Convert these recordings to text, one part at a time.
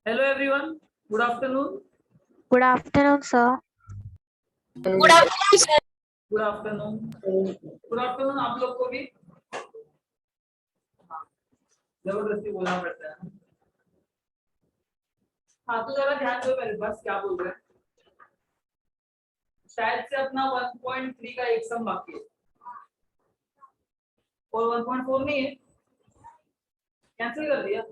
Hello everyone. Good afternoon. Good afternoon, sir. Good afternoon, sir. Good afternoon. Good afternoon आप लोग को भी जबरदस्ती बोलना पड़ता है। हाँ तो जरा ध्यान दो मेरे पास क्या बोल रहे हैं। शायद से अपना 1.3 का एक सम बाकी है और 1.4 नहीं है, कैंसिल कर दिया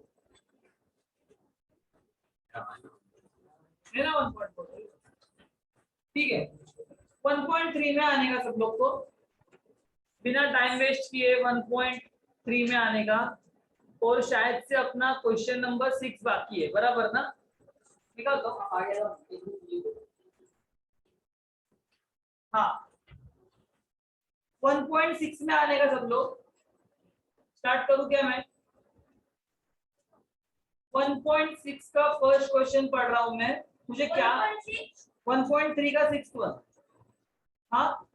मेरा 1.4। ठीक है, 1.3 में आने का सब लोग को बिना टाइम वेस्ट किए 1.3 में आने का, और शायद से अपना क्वेश्चन नंबर 6 बाकी है, बराबर ना? निकाल दो आ गया। हाँ 1.6 में आने का सब लोग। स्टार्ट करूं क्या मैं? 1.6 का फर्स्ट क्वेश्चन पढ़ रहा हूं मैं। मुझे क्या 1.3 का 6th वन। हाँ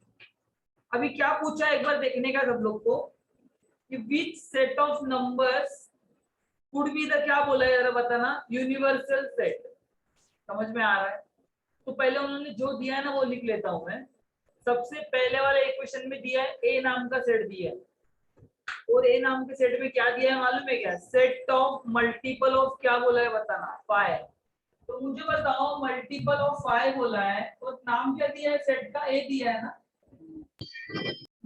अभी क्या पूछा एक बार देखने का सब लोग को कि which set of numbers could be the, क्या बोला है जरा बताना, यूनिवर्सल सेट। समझ में आ रहा है? तो पहले उन्होंने जो दिया है ना वो लिख लेता हूं मैं। सबसे पहले वाले इक्वेशन में दिया है ए नाम का सेट दिया है, और ए नाम के सेट में क्या दिया है मालूम है क्या? सेट ऑफ मल्टीपल ऑफ, क्या बोला है बताना, 5। तो मुझे बताओ मल्टीपल ऑफ 5 बोला है और नाम क्या दिया है सेट का? ए दिया है ना।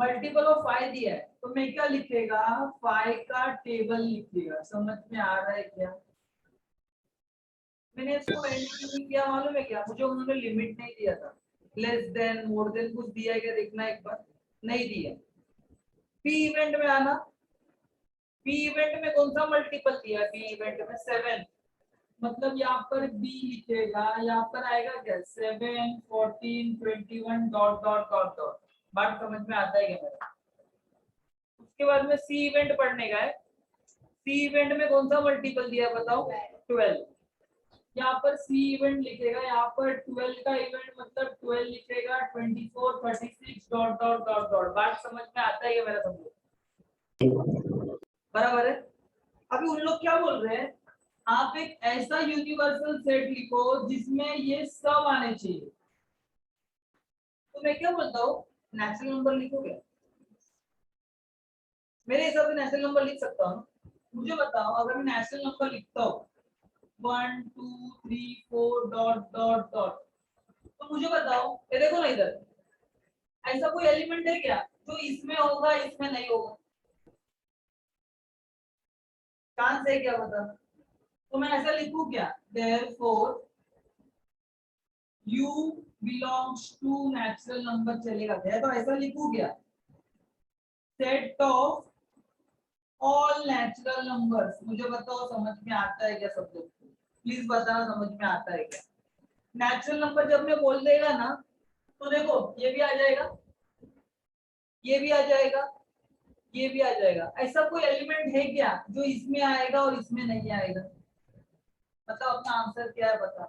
मल्टीपल ऑफ 5 दिया है तो मैं क्या लिखेगा? 5 का टेबल लिखिएगा। समझ में आ रहा है क्या? मैंने इसको एंड नहीं किया मालूम है क्या? मुझे उन्होंने लिमिट नहीं दिया था, लेस देन मोर देन कुछ दिया है क्या देखना एक बार, नहीं दिया। पी इवेंट में आना, पी इवेंट में कौन सा मल्टीपल दिया है? पी इवेंट में 7, मतलब यहाँ पर बी लिखेगा, यहाँ पर आएगा क्या? 7 14 21 डॉट डॉट डॉट डॉट। बात समझ में आता है क्या मेरा? उसके बाद में सी इवेंट पढ़ने का है। सी इवेंट में कौन सा मल्टीपल दिया बताओ? 12। यहाँ पर सी इवेंट लिखेगा, यहाँ पर 12 का इवेंट मतलब 12 लिखेगा, 24 36 डॉट डॉट डॉट डॉट। बात समझ में आता है क्या मेरा सब लोग? बराबर है। अभी उन लोग क्या बोल रहे हैं? आप एक ऐसा यूनिवर्सल सेट लिखो जिसमें ये सब आने चाहिए। तो मैं क्या बोलता हूँ, नेचुरल नंबर लिखो क्या? मेरे हिसाब से नेचुरल नंबर लिख सकता हूँ। मुझे बताओ अगर मैं नेचुरल नंबर लिखता हूँ 1 2 3 4 डॉट डॉट डॉट, तो मुझे बताओ ये देखो ना इधर, ऐसा कोई एलिमेंट है क्या जो इसमें होगा इसमें नहीं होगा? चांस है क्या बता? तो मैं ऐसा लिखूं क्या? therefore u belongs to natural number, चलेगा क्या? तो ऐसा लिखूं क्या? Set of all natural numbers. मुझे बताओ समझ में आता है क्या सब लोग? प्लीज बताना समझ में आता है क्या? नेचुरल नंबर जब मैं बोल देगा ना तो देखो ये भी आ जाएगा, ये भी आ जाएगा, ये भी आ जाएगा। ऐसा कोई एलिमेंट है क्या जो इसमें आएगा और इसमें नहीं आएगा? बताओ अपना आंसर क्या है, बताओ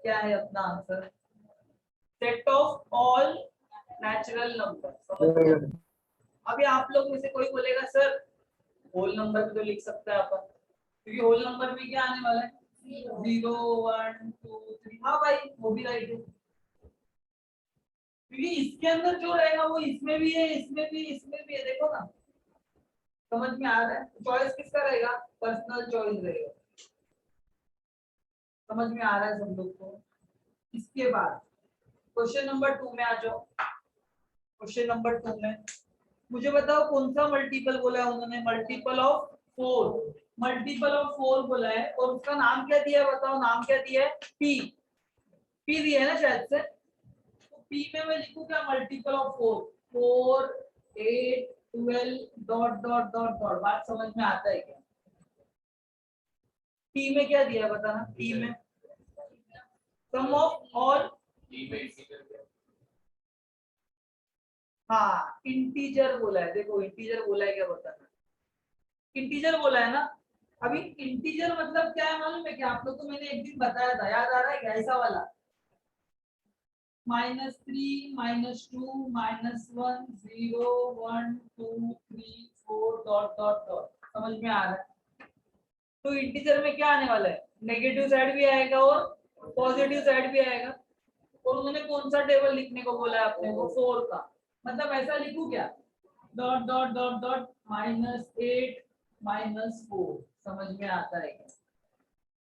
क्या है अपना answer? Set of all natural number. अभी आप लोग में से कोई बोलेगा सर होल नंबर भी तो लिख सकता है अपन, क्योंकि होल नंबर में क्या आने वाला है? 0 1 2 3। हाँ भाई वो भी राइट है, क्योंकि इसके अंदर जो रहेगा वो इसमें भी है, इसमें भी, इसमें भी है। देखो ना समझ में आ रहा है? चॉइस किसका रहेगा? पर्सनल चॉइस रहेगा। समझ में आ रहा है सब लोग को? इसके बाद क्वेश्चन नंबर 2 में आ जाओ। क्वेश्चन नंबर 2 में मुझे बताओ कौन सा मल्टीपल बोला है उन्होंने? Multiple of 4। मल्टीपल ऑफ 4 बोला है और उसका नाम क्या दिया है? बताओ नाम क्या दिया है? पी। पी दिया है ना शायद से। तो पी में मैं लिखूं क्या? Multiple of 4। 4 8 12 dot dot dot dot. बात समझ में आता है क्या? पी में क्या दिया है बताना? पी में सम ऑफ ऑल। हाँ इंटीजर बोला है। देखो इंटीजर बोला है क्या बताना? इंटीजर बोला है ना। अभी इंटीजर मतलब क्या है मालूम है क्या आप लोग को? मैंने एक दिन बताया था, याद आ रहा है क्या? ऐसा वाला -3 -2 -1 0 1 2 3 4 डॉट डॉट डॉट। समझ में आ रहा है? तो इंटीजर में क्या आने वाला है? नेगेटिव साइड भी आएगा और पॉजिटिव साइड भी आएगा। और उन्होंने कौन सा टेबल लिखने को बोला है अपने को? 4 का। मतलब ऐसा लिखूं क्या? Dot dot dot dot -8 -4। समझ में आता है क्या?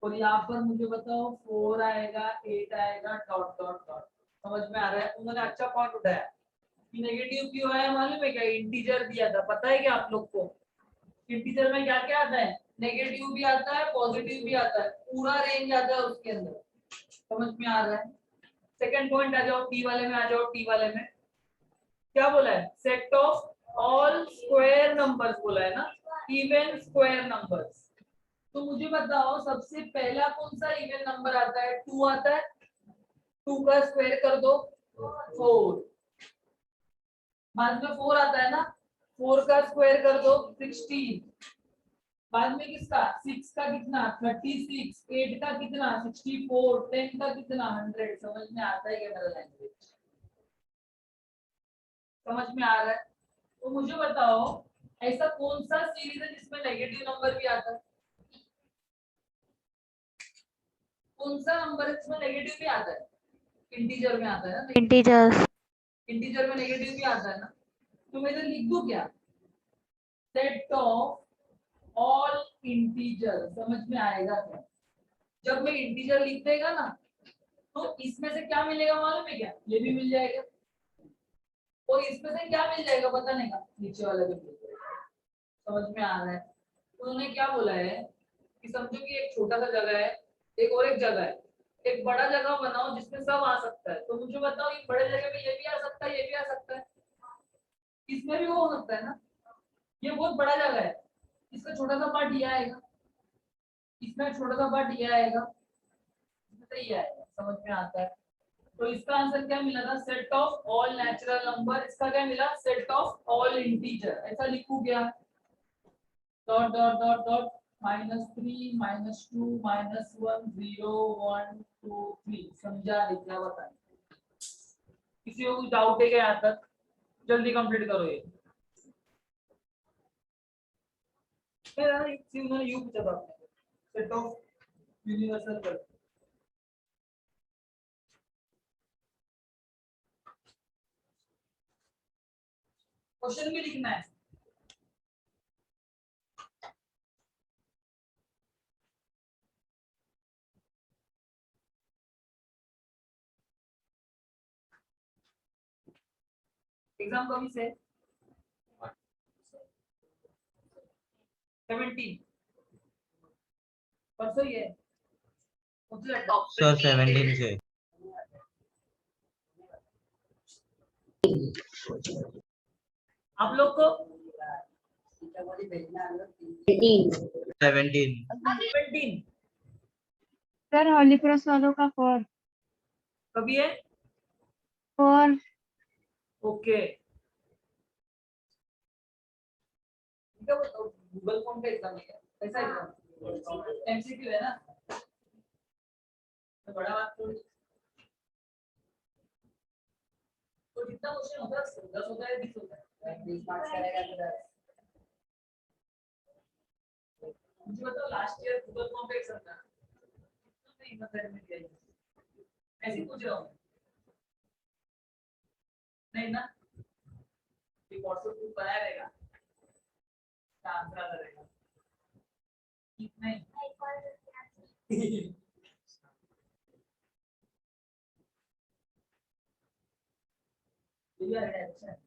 और यहाँ पर मुझे बताओ 4 आएगा 8 आएगा डॉट डॉट डॉट। समझ में आ रहा है? उन्होंने अच्छा पॉइंट उठाया। नेगेटिव क्यों आया मालूम है क्या? इंटीजर दिया था, पता है क्या आप लोग को? इंटीजर में क्या क्या आता है? नेगेटिव भी आता है, पॉजिटिव भी आता है, पूरा रेंज आता है उसके अंदर। समझ में आ रहा है? सेकंड पॉइंट आ जाओ, टी वाले में आ जाओ। टी वाले में क्या बोला है? Set of all square numbers बोला है ना, इवन स्क्वायर नंबर्स। तो मुझे बताओ सबसे पहला कौन सा इवन नंबर आता है? 2 आता है। 2 का स्क्वायर कर दो 4। बाद में 4 आता है ना, 4 का स्क्वायर कर दो 16। बाद में किसका? 6 का कितना? 36। 8 का कितना? 64। 10 का कितना? 100। समझ में आता है क्या मेरा लैंग्वेज? समझ में आ रहा है? तो मुझे बताओ ऐसा कौन सा सीरीज है जिसमें नेगेटिव नंबर भी आता है? कौन सा नंबर है जिसमें नेगेटिव भी आता है? इंटीजर में आता है ना। Integers. इंटीजर में नेगेटिव भी आता है ना। तो मैं इधर लिख दूं क्या? Set of all integer. समझ में आएगा क्या? जब मैं इंटीजर लिख देगा ना तो इसमें से क्या मिलेगा मालूम है क्या? ये भी मिल जाएगा और इसमें से क्या मिल जाएगा बताने का? नीचे वाला भी मिल जाएगा। समझ में आ रहा है? उन्होंने क्या बोला है कि समझो कि एक छोटा सा जगह है, एक और एक जगह है। एक बड़ा जगह बनाओ जिसमें सब आ सकता है। तो मुझे बताओ ये बड़े जगह में ये भी आ सकता है, ये भी आ सकता है, इसमें भी वो हो सकता है ना। ये बहुत बड़ा जगह है, इसका छोटा सा पार्ट ये आएगा, इसमें छोटा सा पार्ट ये आएगा, इसमें से ये आएगा। समझ में आता है? तो इसका आंसर क्या मिला था? Set of all natural number. इसका क्या मिला? Set of all integer. ऐसा लिखू क्या? Dot dot dot dot -3 -2 -1 0 1 2 3। समझा? लिखना बताए। किसी को कुछ डाउट है क्या यहाँ तक? जल्दी कंप्लीट करो ये। उन्होंने यू पूछा था सेट ऑफ यूनिवर्सल कर। क्वेश्चन भी लिखना है। एग्जाम कभी से? 17 परसों ही है। सर 17 से। आप लोग को 17 Sir, Holy Cross वालों का 4. कभी है? 4. ओके ठीक है। बताओ गूगल फॉर्म का एग्जाम है कैसा एग्जाम? एमसीक्यू है ना, तो बड़ा बात थोड़ी। तो कितना क्वेश्चन होता है? 10 होता है 20 होता है? 20 मार्क्स करेगा तो 10। मुझे बताओ लास्ट ईयर गूगल फॉर्म का एग्जाम था, नहीं मतलब में दिया ऐसे पूछ रहा हूँ। नहीं ना, ये व्हाट्सएप ग्रुप बनाया रहेगा, क्या आंसर आता रहेगा? नहीं अच्छा है।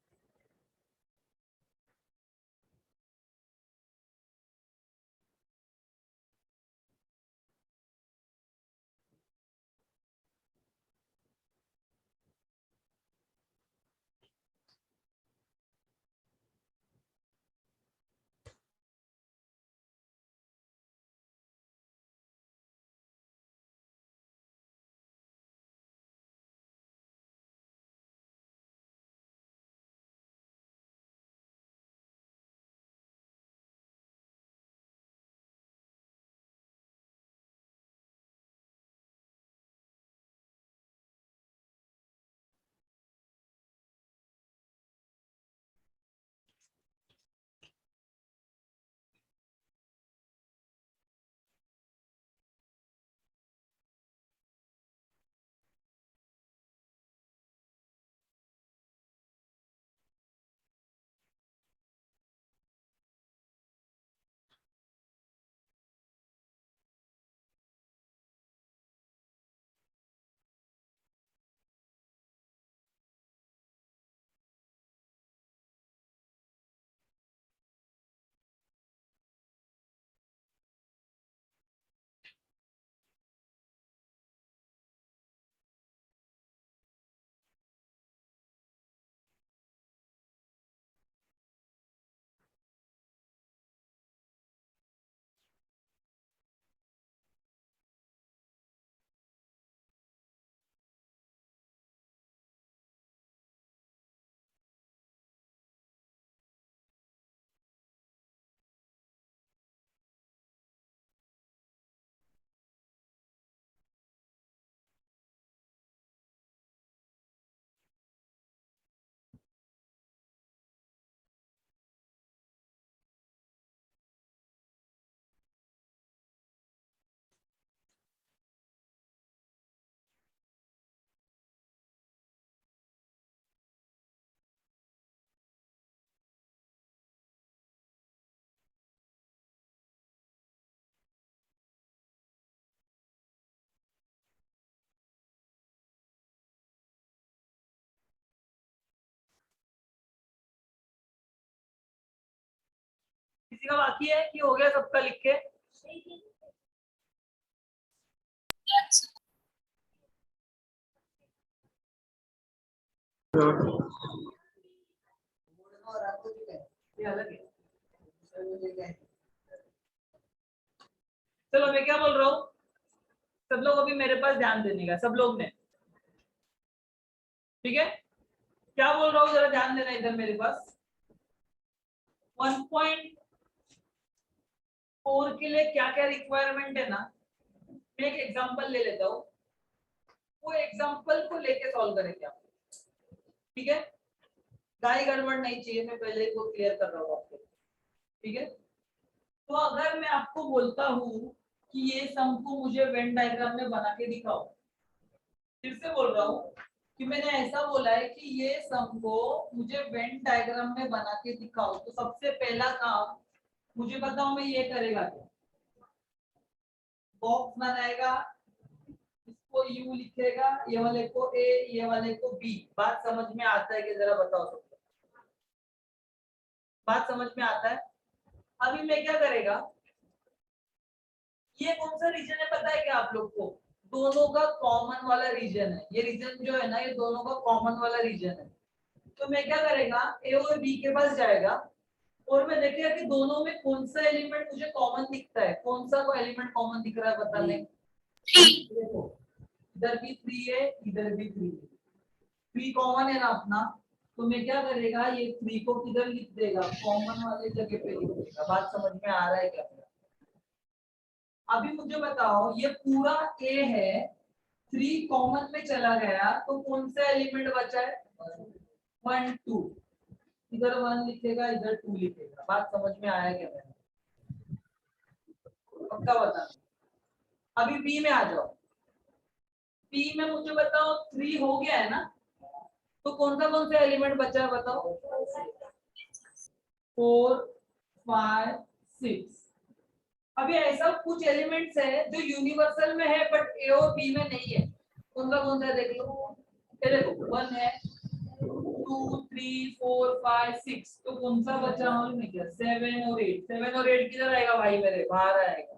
किसी का बाकी है कि हो गया सबका लिख के? ये अलग है। चलो मैं क्या बोल रहा हूँ, सब लोग अभी मेरे पास ध्यान देने का, सब लोग ने, ठीक है? क्या बोल रहा हूँ जरा ध्यान देना इधर मेरे पास। 1.4 के लिए क्या क्या रिक्वायरमेंट है ना, मैं एक एग्जांपल ले लेता हूँ, वो एग्जांपल को लेके सॉल्व करेंगे आप, ठीक है? गाय गड़बड़ नहीं चाहिए, मैं पहले ही वो क्लियर कर रहा हूँ आपको, ठीक है? तो अगर मैं आपको बोलता हूँ कि ये सम को मुझे वेन डायग्राम में बना के दिखाओ, फिर से बोल रहा हूँ कि मैंने ऐसा बोला है कि ये सम को मुझे वेन डायग्राम में बना के दिखाओ, तो सबसे पहला काम मुझे बताओ मैं ये करेगा क्या? बॉक्स बनाएगा, इसको यू लिखेगा, ये वाले को ए, ये वाले को बी। बात समझ में आता है कि जरा बताओ सबको, बात समझ में आता है? अभी मैं क्या करेगा, ये कौन सा रीजन है पता है क्या आप लोग को? दोनों का कॉमन वाला रीजन है, ये रीजन जो है ना, ये दोनों का कॉमन वाला रीजन है। तो मैं क्या करेगा, ए और बी के पास जाएगा और मैं देखेगा कि दोनों में कौन सा एलिमेंट मुझे कॉमन दिखता है। कौन सा को एलिमेंट कॉमन दिख रहा है बता लें? देखो इधर भी 3 है, इधर भी 3 है, 3 कॉमन है ना अपना, तो मैं क्या करेगा, ये 3 को किधर लिख देगा? कॉमन वाले जगह पे लिख देगा। बात समझ में आ रहा है क्या? अभी मुझे बताओ, ये पूरा ए है, 3 कॉमन में चला गया तो कौन सा एलिमेंट बचा है? 1 2, इधर 1 लिखेगा, इधर 2 लिखेगा। बात समझ में आया क्या? मैंने पक्का बता। अभी बी में आ जाओ, बी में मुझे बताओ 3 हो गया है ना, तो कौन सा एलिमेंट बचा है बताओ? 4 5 6। अभी ऐसा कुछ एलिमेंट्स है जो यूनिवर्सल में है बट ए और बी में नहीं है। कौन सा देख लो, ये देखो 1 है, 2 3 4 5 6 तो कौन सा बचा मालूम है क्या 7 और 8 7 और 8 किधर आएगा भाई मेरे बाहर आएगा।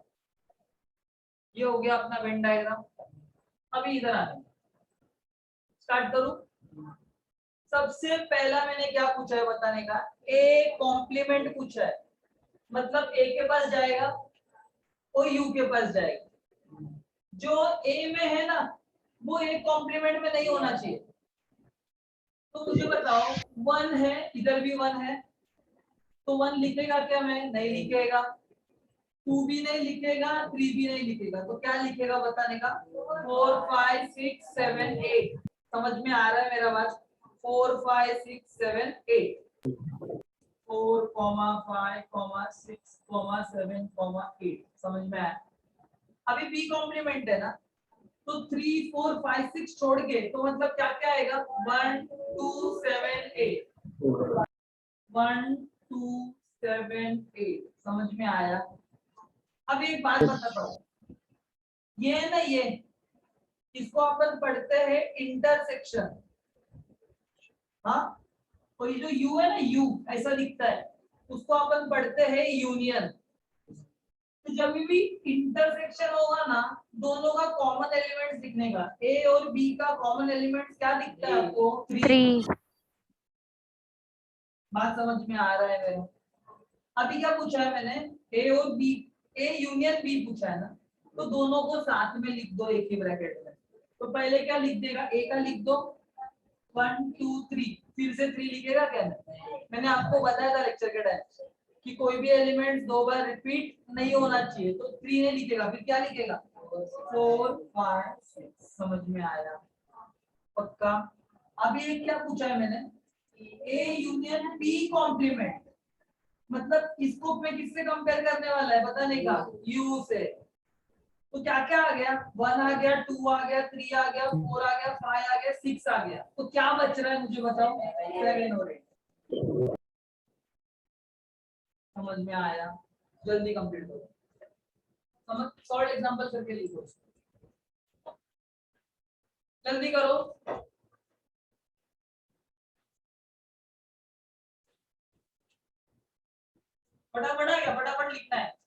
ये हो गया अपना वेन डायग्राम। अभी इधर आना स्टार्ट करूं। सबसे पहला मैंने क्या पूछा है बताने का ए कॉम्प्लीमेंट पूछा है मतलब ए के पास जाएगा और यू के पास जाएगा। जो ए में है ना वो एक कॉम्प्लीमेंट में नहीं होना चाहिए। तो मुझे बताओ 1 है इधर भी 1 है तो 1 लिखेगा क्या मैं नहीं लिखेगा 2 भी नहीं लिखेगा 3 भी नहीं लिखेगा तो क्या लिखेगा बताने का 4 5 6 7 8 समझ में आ रहा है मेरा बात 4 5 6 7 8 4 5 6 7 8 समझ में आया। अभी बी कॉम्प्लीमेंट है ना तो 3 4 5 6 छोड़ के तो मतलब क्या क्या आएगा 1 2 7 8 1 2 7 8 समझ में आया। अब एक बात बताता हूँ ये है ना ये इसको अपन पढ़ते हैं इंटरसेक्शन। हाँ तो ये जो यू है ना यू ऐसा दिखता है उसको अपन पढ़ते हैं यूनियन। तो जब भी इंटरसेक्शन होगा ना दोनों का कॉमन एलिमेंट दिखने का ए और बी का कॉमन एलिमेंट क्या दिखता है आपको 3। बात समझ में आ रहा है मेरे। अभी क्या पूछा है मैंने ए और बी ए यूनियन बी पूछा है ना तो दोनों को साथ में लिख दो एक ही ब्रैकेट में। तो पहले क्या लिख देगा ए का लिख दो 1 2 3 फिर से 3 लिखेगा क्या मैंने आपको बताया था लेक्चर के टाइम कि कोई भी एलिमेंट दो बार रिपीट नहीं होना चाहिए तो 3 नहीं लिखेगा फिर क्या लिखेगा 4 5 6 समझ में आया पक्का। अभी एक क्या पूछा है मैंने ए यूनियन बी कॉम्प्लीमेंट मतलब इसको मैं किससे कंपेयर करने वाला है बताने का यू से। तो क्या क्या आ गया 1 आ गया 2 आ गया 3 आ गया 4 आ गया 5 आ गया 6 आ गया तो क्या बच रहा है मुझे बताओ 7 और 8 समझ में आया। जल्दी कंप्लीट करो समझ शॉर्ट एग्जांपल करके लिखो जल्दी करो। फटाफट आ गया फटाफट लिखना है।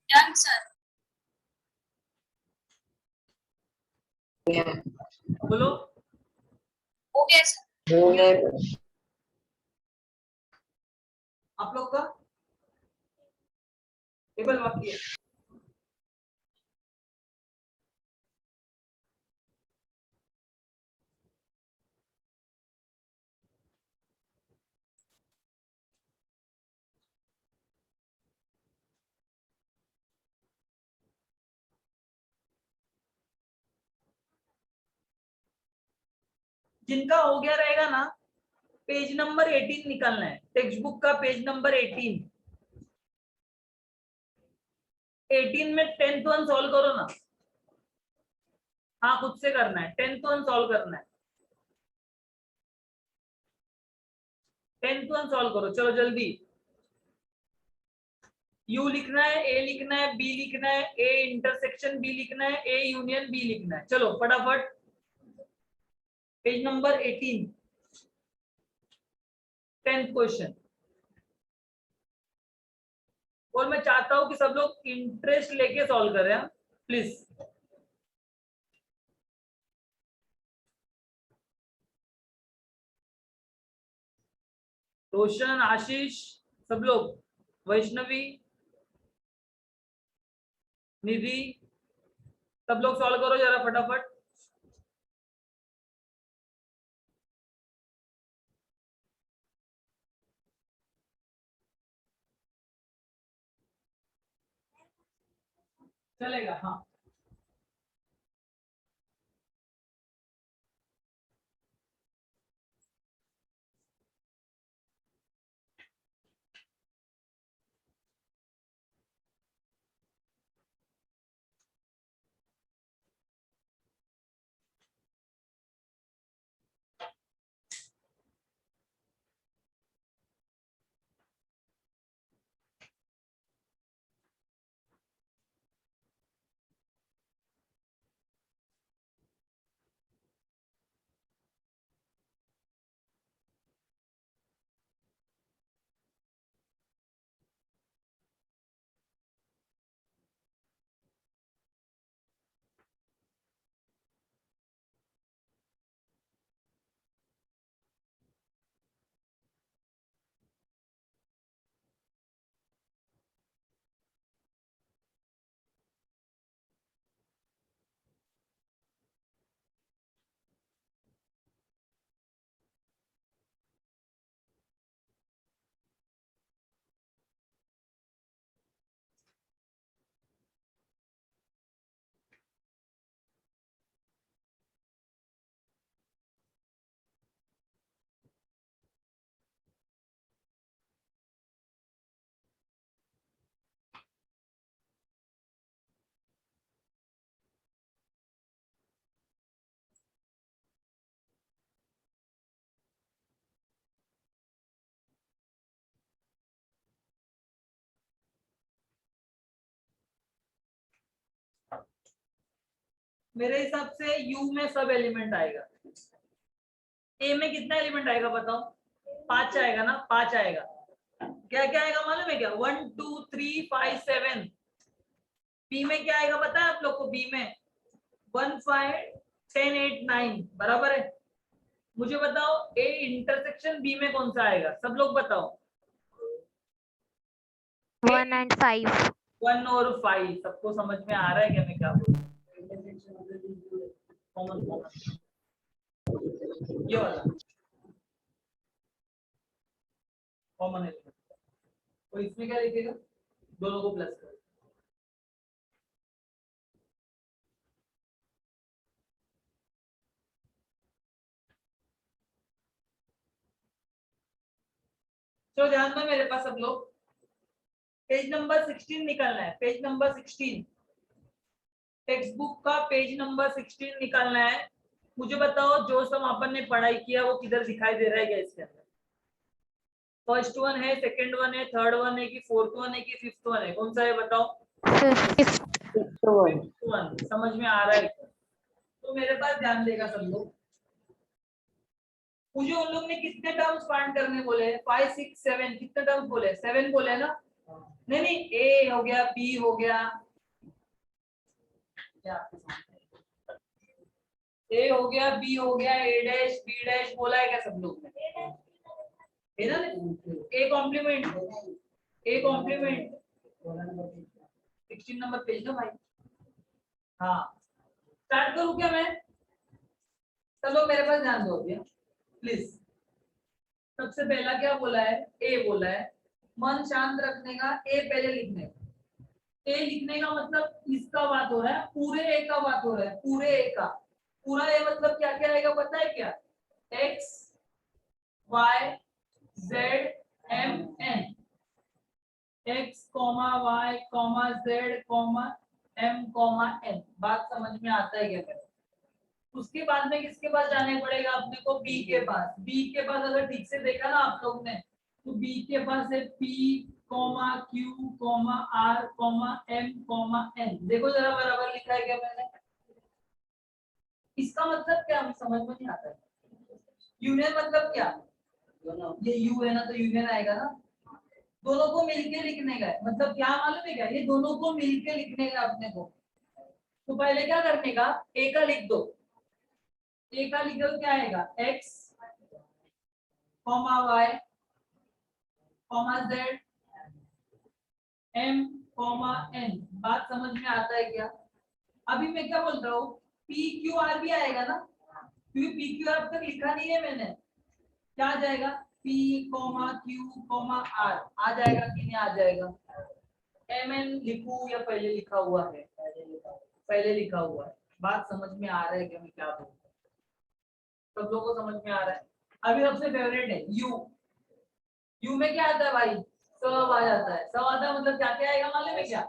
Done, sir. बोलो Okay, sir. हो गया आप लोग का टेबल बाकी है। जिनका हो गया रहेगा ना, पेज नंबर 18 निकालना है, टेक्स्ट बुक का पेज नंबर 18। 18 में 10th वन सॉल्व करो ना। हाँ, खुद से करना है, 10th वन सॉल्व करना है। 10th वन सॉल्व करो, चलो जल्दी। यू लिखना है, ए लिखना है, बी लिखना है, ए इंटरसेक्शन बी लिखना है, ए यूनियन बी लिखना है। चलो फटाफट, पेज नंबर 18, 10th क्वेश्चन। और मैं चाहता हूं कि सब लोग इंटरेस्ट लेके सॉल्व करें, प्लीज। रोशन, आशीष, सब लोग, वैष्णवी, निधि, सब लोग सॉल्व करो जरा फटाफट। चलेगा, हाँ। मेरे हिसाब से यू में सब एलिमेंट आएगा। ए में कितना एलिमेंट आएगा बताओ? 5 आएगा ना, 5 आएगा। क्या क्या आएगा मालूम है क्या? 1 2 3 5 7। बी में क्या आएगा पता है आप लोग को? बी में 1 5 10 8 9 बराबर है। मुझे बताओ ए इंटरसेक्शन बी में कौन सा आएगा? सब लोग बताओ। 1 and 5. 1 और 5 सबको समझ में आ रहा है क्या मैं क्या बोल रहा हूँ? कॉमन कॉमन ये वाला कॉमन है। तो इसमें क्या लिखेगा? दोनों को प्लस करो। तो ध्यान दो मेरे पास सब लोग, पेज नंबर 16 निकालना है। पेज नंबर 16 टेक्स्ट बुक का पेज नंबर 16 निकालना है। मुझे बताओ जो सब अपन ने पढ़ाई किया वो किधर दिखाई दे रहा है क्या इसके अंदर? फर्स्ट वन है, सेकंड वन है, थर्ड वन है कि फोर्थ वन है कि फिफ्थ वन है? कौन सा है बताओ? Fifth one. समझ में आ रहा है क्या? तो मेरे पास ध्यान देगा सब लोग। मुझे उन लोग ने कितने टर्म्स फाइंड करने बोले? 5 6 7 कितने टर्म्स बोले? 7 बोले ना? नहीं नहीं, ए हो गया, बी हो गया, ए हो गया, बी हो गया, ए डैश बी डैश बोला है क्या सब लोग ने? है ना? A complement, A complement 16 number page ना भाई। हाँ, स्टार्ट करूं क्या मैं? चलो मेरे पास ध्यान दो भैया प्लीज। सबसे पहला क्या बोला है? ए बोला है। मन शांत रखने का, ए पहले लिखने का। ए लिखने का मतलब इसका बात हो रहा है, पूरे ए का बात हो रहा है, पूरे ए का। पूरा ए मतलब क्या क्या आएगा पता है क्या? X Y Z M N, X comma Y comma Z comma M comma N. बात समझ में आता है क्या मेरे? उसके बाद में किसके पास जाने पड़ेगा अपने को? बी के पास। बी के पास अगर ठीक से देखा ना आप लोग ने, तो बी के पास है P comma Q comma R comma M comma N. देखो जरा बराबर लिखा है क्या मैंने? इसका मतलब क्या हमें समझ में नहीं आता है। यूनियन मतलब क्या? ये यू है ना, तो यूनियन आएगा ना। दोनों को मिलके लिखने का है, मतलब क्या मालूम है क्या? ये दोनों को मिलके लिखने का अपने को। तो पहले क्या करने का? ए का लिख दो। ए का लिख दो, क्या आएगा? X comma Y comma Z M comma N. बात समझ में आता है क्या? अभी मैं क्या बोल रहा हूँ? पी क्यू आर भी आएगा ना, क्योंकि पी क्यू आर अब तक लिखा नहीं है मैंने। क्या आ जाएगा? P comma Q comma R आ जाएगा कि नहीं आ जाएगा? एम एन लिखूं या पहले लिखा हुआ है? पहले लिखा हुआ है। बात समझ में आ रहा है कि मैं क्या बोल रहा हूँ? सब लोगों को समझ में आ रहा है? अभी सबसे फेवरेट है यू। यू में क्या आता है भाई? सब आ जाता है। सब आता है मतलब क्या क्या आएगा मालूम है क्या?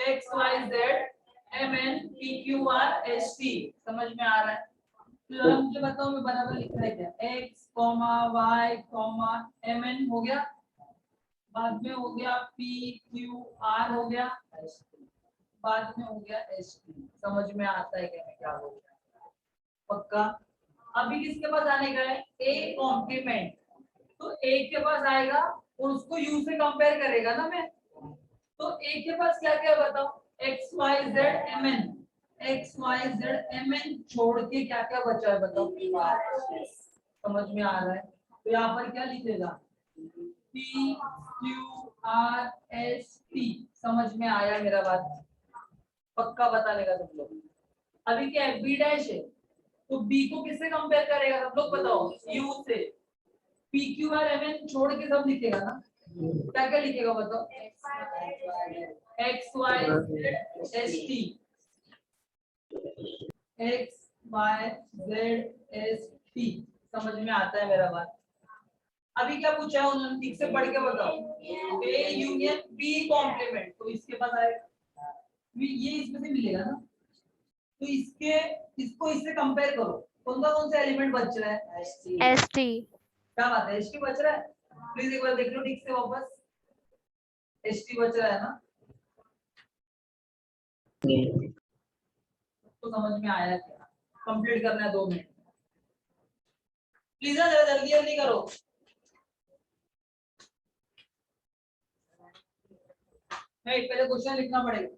X Y Z M N P Q R S T. समझ में आ रहा है? तो जरा मुझे बताओ, मैं बराबर लिख रहा है क्या? X comma Y comma M N हो गया, बाद में हो गया पी क्यू आर हो गया, बाद में हो गया एस टी। समझ में आता है क्या मैं क्या बोल रहा हूँ? पक्का? अभी किसके पास आने का है? A complement. तो ए के पास आएगा और उसको यू से कंपेयर करेगा ना मैं। तो ए के पास क्या क्या बताओ? X Y Z M N. X Y Z M N छोड़ के क्या क्या बचा है बताओ? समझ में आ रहा है? तो यहाँ पर क्या लिखेगा? P Q R S T. समझ में आया मेरा बात? पक्का बताने का तुम लोग। अभी क्या है? बी डैश है, तो बी को किससे कंपेयर करेगा सब लोग बताओ? यू से। P Q R M N छोड़ के सब लिखेगा ना। क्या क्या लिखेगा बताओ? X Y Z S T. X Y Z S T. समझ में आता है मेरा बात? अभी क्या पूछा है उन्होंने? ठीक से पढ़ के बताओ। ए यूनियन बी कॉम्प्लीमेंट, तो इसके पास आएगा ये, इसमें से मिलेगा ना। तो इसके इसको इससे कंपेयर करो, कौन सा एलिमेंट बच रहा है? ST. क्या बात है? एसटी बच रहा है? प्लीज एक बार देख लो ठीक से वापस। एसटी बच रहा है ना? तो समझ में आया क्या? कंप्लीट करना है 2 मिनट। प्लीज ना जरा जल्दी जल्दी करो। नहीं, पहले क्वेश्चन लिखना पड़ेगा।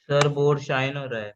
सर बोर्ड शाइन हो रहा है।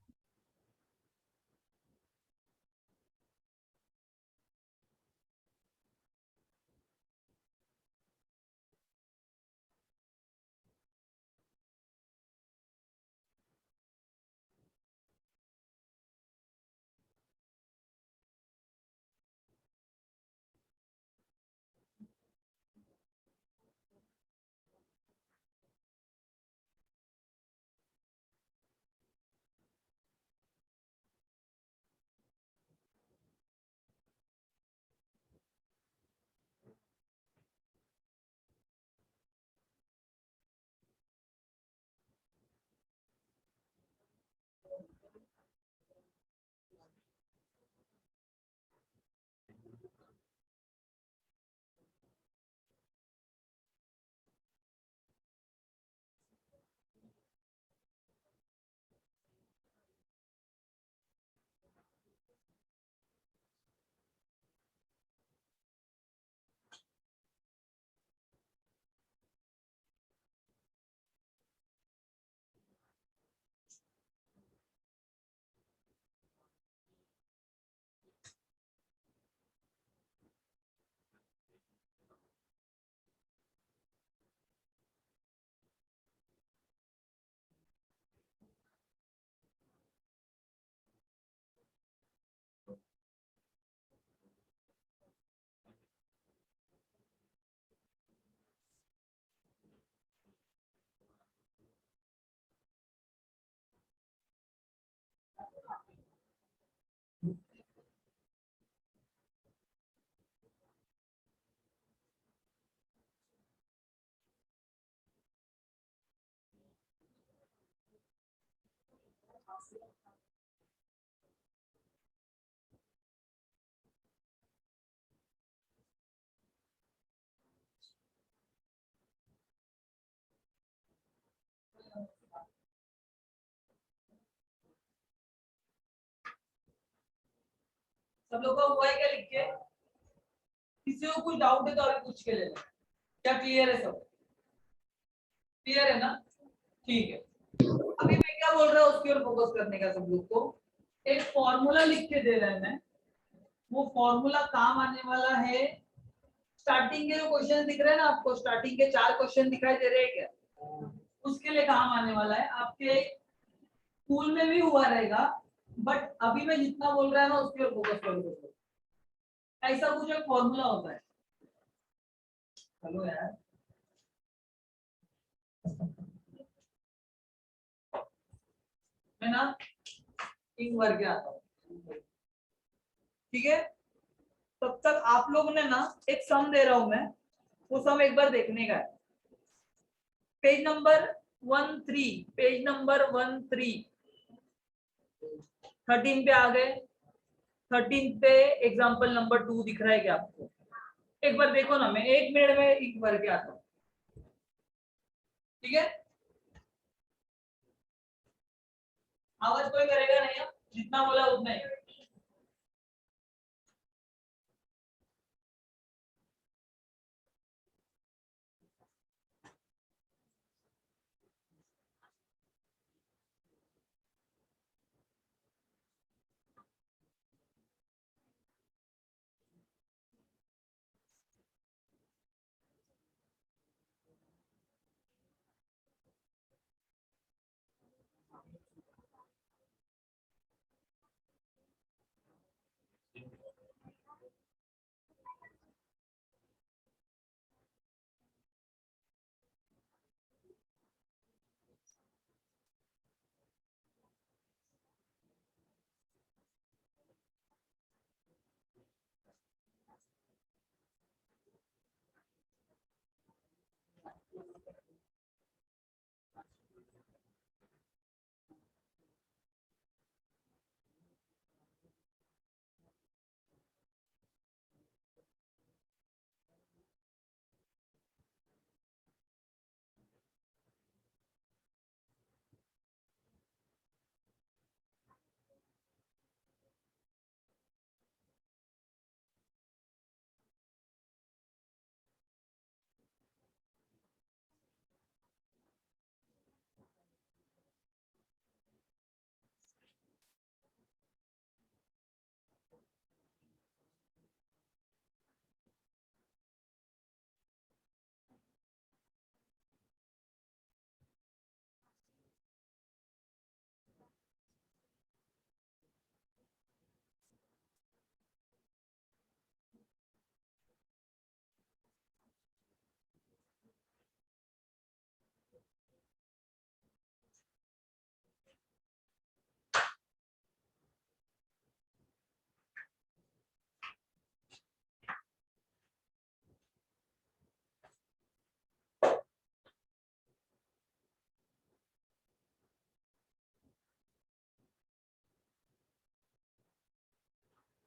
सब लोग का हुआ है क्या? लिख के किसी को कुछ डाउट है तो अभी पूछ के ले लेना। क्या क्लियर है? सब क्लियर है ना? ठीक है। अभी मैं क्या बोल रहा हूँ उसकी ओर फोकस करने का। सब लोग को एक फॉर्मूला लिख के दे रहा है मैं, वो फॉर्मूला काम आने वाला है। स्टार्टिंग के जो क्वेश्चन दिख रहे हैं ना आपको, स्टार्टिंग के 4 क्वेश्चन दिखाई दे रहे हैं क्या? उसके लिए काम आने वाला है। आपके स्कूल में भी हुआ रहेगा, बट अभी मैं जितना बोल रहा है ना उसके ऊपर फोकस करो। ऐसा कुछ एक फॉर्मूला होता है। हेलो यार, मैं ना इंग भर के आता हूँ, ठीक है? तब तक आप लोग ने ना एक सम दे रहा हूं मैं, वो सम एक बार देखने का है। पेज नंबर 13, पेज नंबर 13 13 पे आ गए। 13 पे एग्जांपल नंबर 2 दिख रहा है क्या आपको? एक बार देखो ना, मैं 1 मिनट में एक भर के आता हूँ, ठीक है? आवाज कोई करेगा नहीं, जितना बोला उतना ही।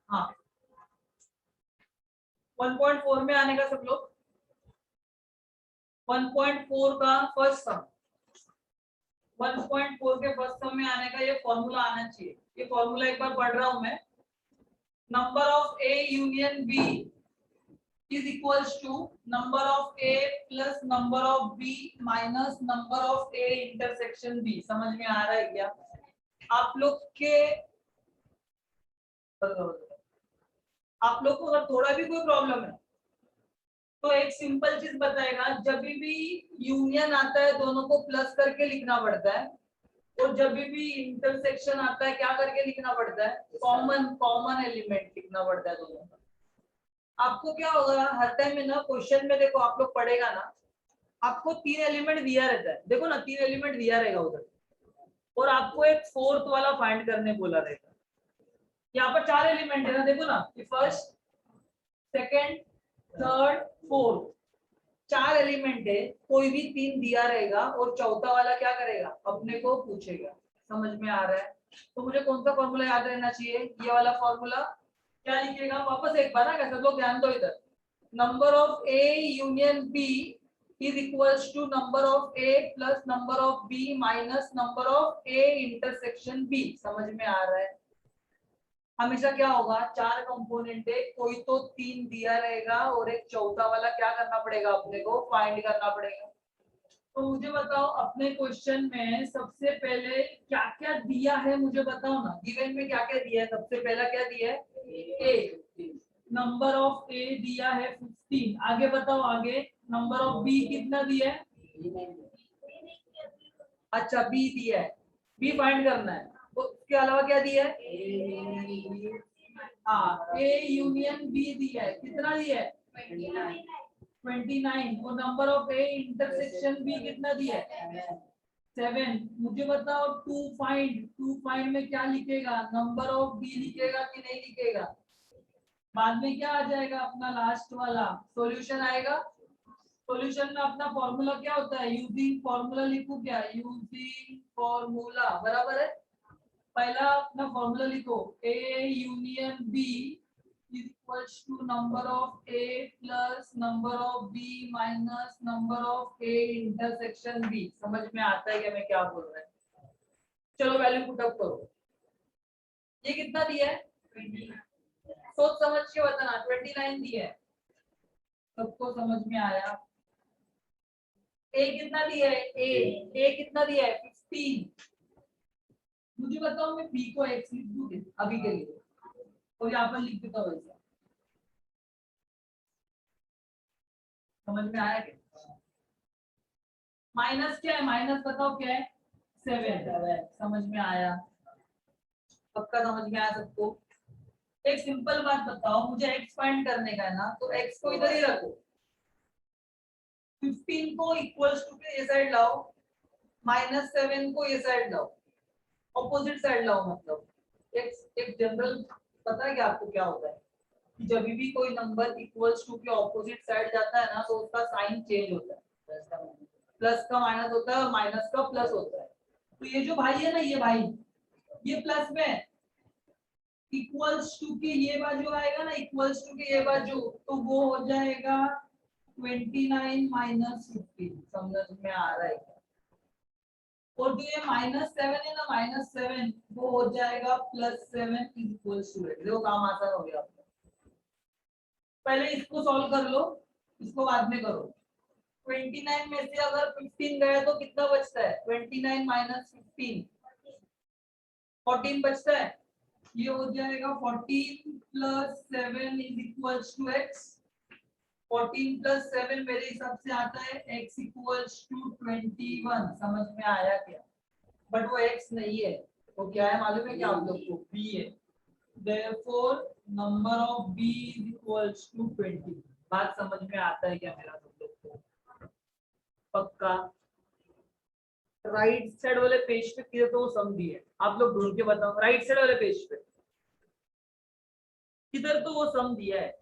हाँ, 1.4 में आने का सब लोग। 1.4 का फर्स्ट सम, 1.4 के फर्स्ट सम में आने का ये फॉर्मूला आना चाहिए। ये फॉर्मूला एक बार पढ़ रहा हूं मैं। Number of A union B is equals to number of A plus number of B minus number of A intersection B. समझ में आ रहा है क्या आप लोग के? आप लोग को अगर थोड़ा भी कोई प्रॉब्लम है तो एक सिंपल चीज बताएगा, जब भी यूनियन आता है दोनों को प्लस करके लिखना पड़ता है, और जब भी इंटरसेक्शन आता है क्या करके लिखना पड़ता है? कॉमन एलिमेंट लिखना पड़ता है दोनों का। आपको क्या होगा हर टाइम में ना, क्वेश्चन में देखो आप लोग पढ़ेगा ना, आपको 3 एलिमेंट दिया रहता है। देखो ना 3 एलिमेंट दिया रहेगा उधर, और आपको एक फोर्थ वाला फाइंड करने बोला रहेगा। यहाँ पर 4 एलिमेंट है ना, देखो ना, first, second, third, fourth, 4 element है। कोई भी 3 दिया रहेगा और चौथा वाला क्या करेगा? अपने को पूछेगा। समझ में आ रहा है? तो मुझे कौन सा फॉर्मूला याद रहना चाहिए? ये वाला फॉर्मूला। क्या लिखिएगा वापस एक बार ना, सब लोग ध्यान दो इधर। Number of A union B is equals to number of A plus number of B minus number of A intersection B. समझ में आ रहा है? हमेशा क्या होगा, 4 कंपोनेंट है, कोई तो 3 दिया रहेगा और एक चौथा वाला क्या करना पड़ेगा, अपने को फाइंड करना पड़ेगा। तो मुझे बताओ अपने क्वेश्चन में सबसे पहले क्या क्या दिया है, मुझे बताओ ना। गिवन में क्या क्या दिया है, सबसे पहला क्या दिया है, ए। नंबर ऑफ ए दिया है 15। आगे बताओ, आगे नंबर ऑफ बी कितना दिया है, अच्छा बी दिया है, बी फाइंड करना है। तो उसके अलावा क्या दिया है, हाँ ए यूनियन बी दिया है, कितना दिया है 29। और number of A intersection B कितना दिया है 7। मुझे बताओ टू फाइंड में क्या लिखेगा, नंबर ऑफ बी लिखेगा कि नहीं लिखेगा, बाद में क्या आ जाएगा अपना लास्ट वाला सॉल्यूशन आएगा। सॉल्यूशन में अपना फॉर्मूला क्या होता है, यूजिंग फॉर्मूला लिखो, क्या यूजिंग फॉर्मूला बराबर है। पहला अपना फॉर्मूला लिखो, A union B is equals to number of A plus number of B minus number of A intersection B. समझ में आता है क्या मैं क्या बोल रहा है। चलो वैल्यू पुट अप करो, ये कितना दिया है 20। सोच समझ के बताना, 29 दिया है, सबको समझ में आया। ए कितना दिया है, ए कितना दिया है 15। मुझे बताओ मैं बी को एक्स लिख दूं अभी के लिए, तो यहाँ पर लिख देता हूँ ऐसा, समझ में आया क्या। माइनस क्या है, माइनस बताओ क्या है 7, समझ में आया, पक्का समझ में आया सबको। एक सिंपल बात बताओ, मुझे एक्स फाइंड करने का है ना, तो एक्स को इधर ही रखो, 15 को इक्वल्स टू के ये साइड लाओ, -7 को ये साइड लाओ, ऑपोजिट साइड लाओ। मतलब एक जनरल पता है कि आपको क्या होता है कि जब भी कोई नंबर इक्वल्स टू के ऑपोजिट साइड जाता है ना, तो उसका साइन चेंज होता है, प्लस का माइनस होता है और माइनस का प्लस होता है। तो ये जो भाई है ना, ये भाई ये प्लस में, इक्वल्स टू के ये बाजू आएगा ना, इक्वल्स टू के ये बाजू, तो वो हो जाएगा 29 माइनस 15। समझ में आ रहा है क्या। और जो ये -7 है ना, -7 वो हो जाएगा +7 इक्वल्स टू 8। देखो काम आसान हो गया आपका। पहले इसको सॉल्व कर लो, इसको बाद में करो। 29 में से अगर 15 गया तो कितना बचता है, 29 माइनस 15 14 बचता है। ये हो जाएगा 14 + 7 इज इक्वल्स टू x। 14 + 7 मेरे हिसाब से आता है x इक्वल्स टू 21। समझ में आया क्या। बट वो x नहीं है, वो क्या है मालूम है क्या आप लोग को, b है। therefore number of b is equals to 20। बात समझ में आता है क्या मेरा तुम लोग को, पक्का। राइट साइड वाले पेज पे किधर तो वो सम दी है, आप लोग ढूंढ के बताओ राइट साइड वाले पेज पे किधर तो वो सम दिया है।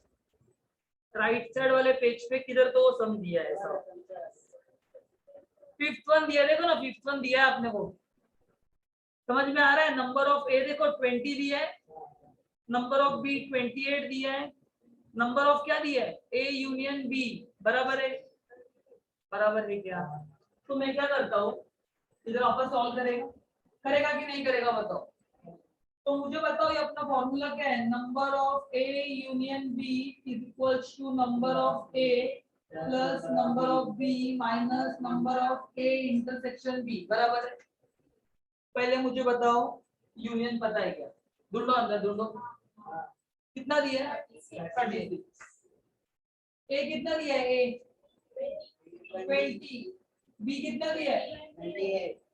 राइट साइड वाले पेज पे किधर तो वो सम दिया है, ऐसा 5th वन दिया, देखो ना 5th वन दिया है आपने को, समझ में आ रहा है। नंबर ऑफ ए देखो 20 दिया है, नंबर ऑफ बी 28 दिया है, नंबर ऑफ क्या दिया है ए यूनियन बी बराबर है, बराबर है क्या। तो मैं क्या करता हूँ, इधर वापस सॉल्व करेगा, करेगा कि नहीं करेगा बताओ। तो मुझे बताओ ये अपना फॉर्मूला क्या है, number of A union B is equals to number of A plus number of B minus number of A intersection B बराबर है। पहले मुझे बताओ यूनियन पता है क्या, ढूंढो अंदर ढूंढो, कितना दिया है 36। ए कितना दिया है, ए 20, बी कितना दिया है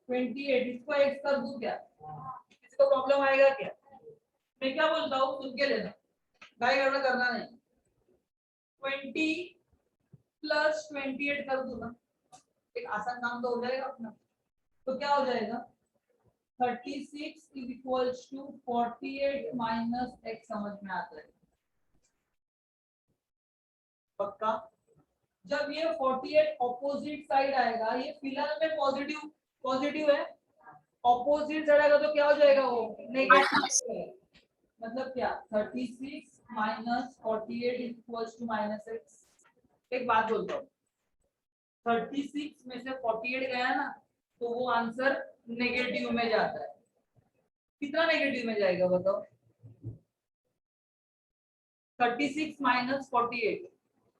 28। इसको एक्स कर दूं क्या, इसको प्रॉब्लम आएगा क्या। मैं क्या बोलता हूँ सुन के लेना, गाय गड़बड़ करना नहीं। 20 + 28 कर दूं ना, एक आसान काम तो हो जाएगा अपना। तो क्या हो जाएगा 36 is equals to 48 minus x। समझ में आता है पक्का। जब ये 48 ऑपोजिट साइड आएगा, ये फिलहाल में पॉजिटिव पॉजिटिव है, ऑपोजिट साइड आएगा तो क्या हो जाएगा वो नेगेटिव। मतलब क्या 36 minus 48 is equals to -x। एक बात बोलता हूँ, 36 में से 48 गया ना, तो वो आंसर नेगेटिव में जाता है। कितना नेगेटिव में जाएगा बताओ, 36 माइनस 48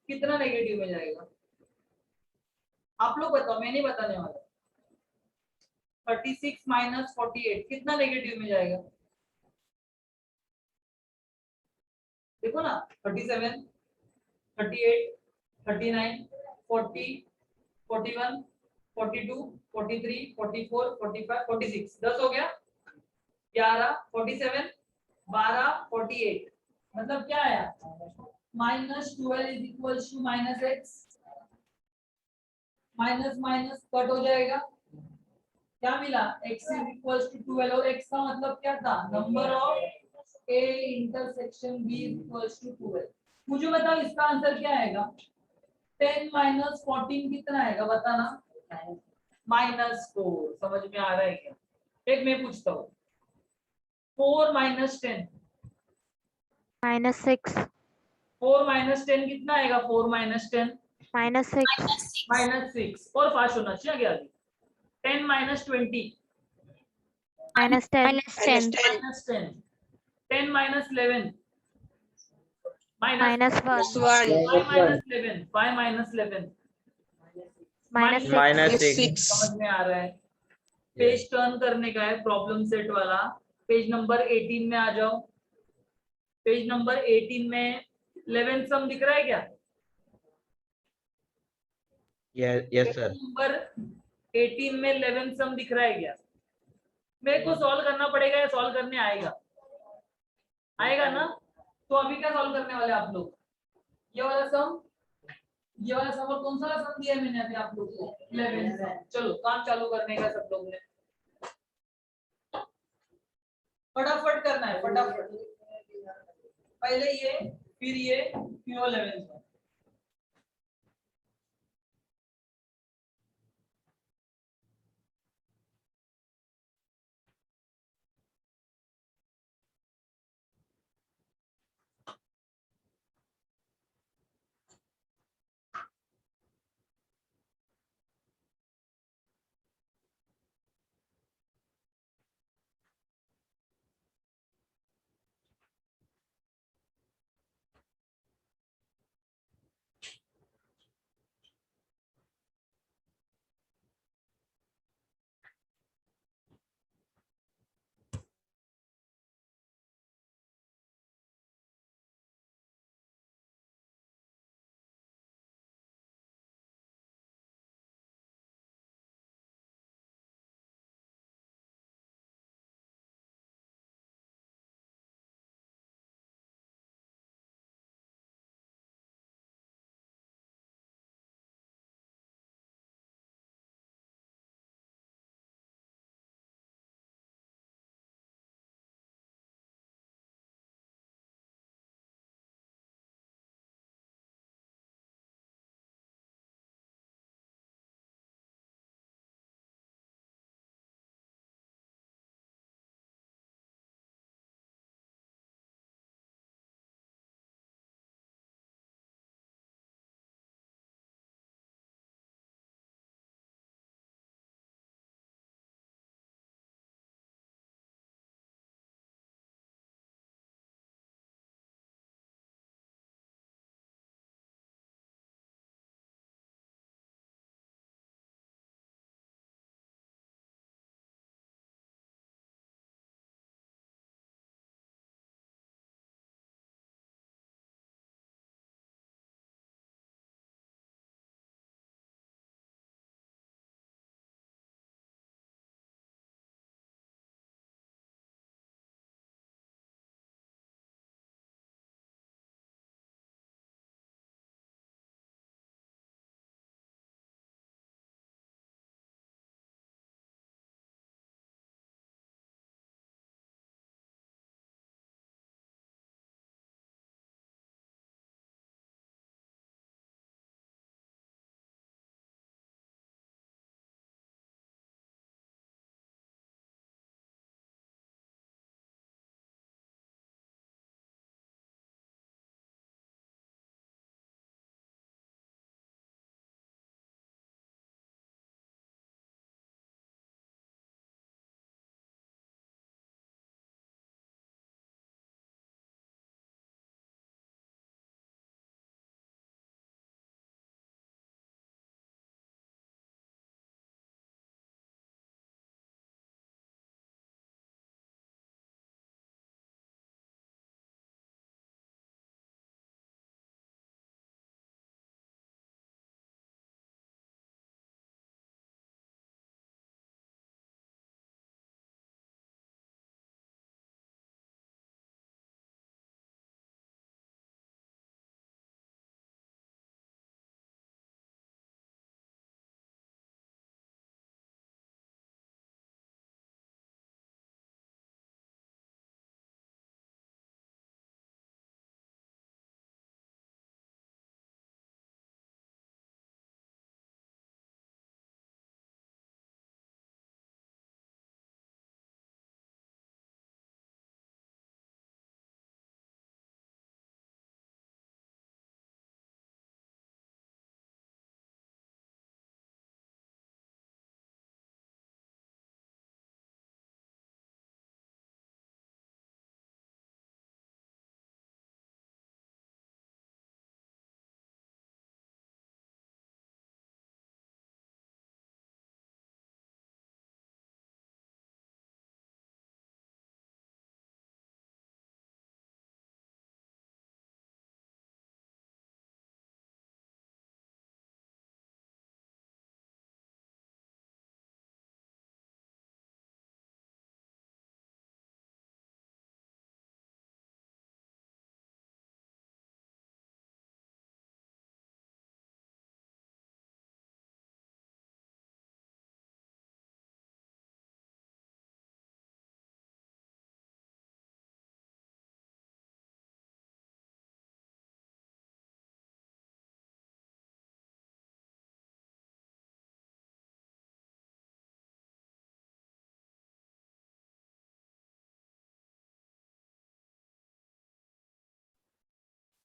कितना नेगेटिव में जाएगा? आप लोग बताओ, मैं नहीं बताने वाला। 36 माइनस 48 कितना नेगेटिव में जाएगा? देखो ना, 37, 38, 39, 40, 41, 42, 43, 44, 45, 46 10 हो गया। 11, 47, 12, 48 मतलब क्या आया? -12 is equal to -x, minus minus cut हो जाएगा, क्या मिला? x इज इक्वल टू 12 और x का मतलब क्या था? Number of a intersection b is equal to 12। मुझे बताओ इसका आंसर क्या आएगा? 10 माइनस 14 कितना आएगा बताना? -4। समझ में आ रहा है क्या? एक मैं पूछता हूँ, 4 माइनस 10, -6 4 माइनस 10 कितना आएगा? 4 माइनस 10 -6 -6 और फास्ट होना चाहिए आगे आगे। 10 minus 20 -10 -10, 10 minus 11 minus -1 5 minus 11, 5 minus 11 -6 समझ में आ रहा है? पेज टर्न करने का है, प्रॉब्लम सेट वाला। पेज नंबर 18 में आ जाओ। पेज नंबर 18 में 11 सम दिख रहा है क्या? Yes sir. नंबर 18 में 11 सम दिख रहा है क्या? मेरे को सॉल्व करना पड़ेगा या सॉल्व करने आएगा? आएगा ना? तो अभी क्या सॉल्व करने वाले आप लोग? ये वाला सम, ये वाला सम और कौन सा सम दिया है मैंने अभी आप लोग को? 11 सम। चलो काम चालू करने का सब लोग ने, फटाफट करना है, फटाफट। पहले ये, फिर ये, फिर वो 11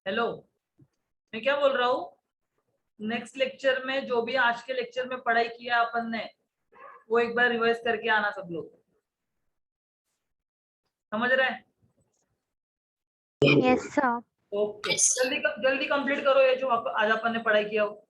हेलो, मैं क्या बोल रहा हूँ, नेक्स्ट लेक्चर में जो भी आज के लेक्चर में पढ़ाई किया अपन ने वो एक बार रिवाइज करके आना सब लोग, समझ रहे हैं? Yes, sir. Okay, Yes, sir. जल्दी जल्दी कंप्लीट करो ये जो आज अपन ने पढ़ाई किया हो।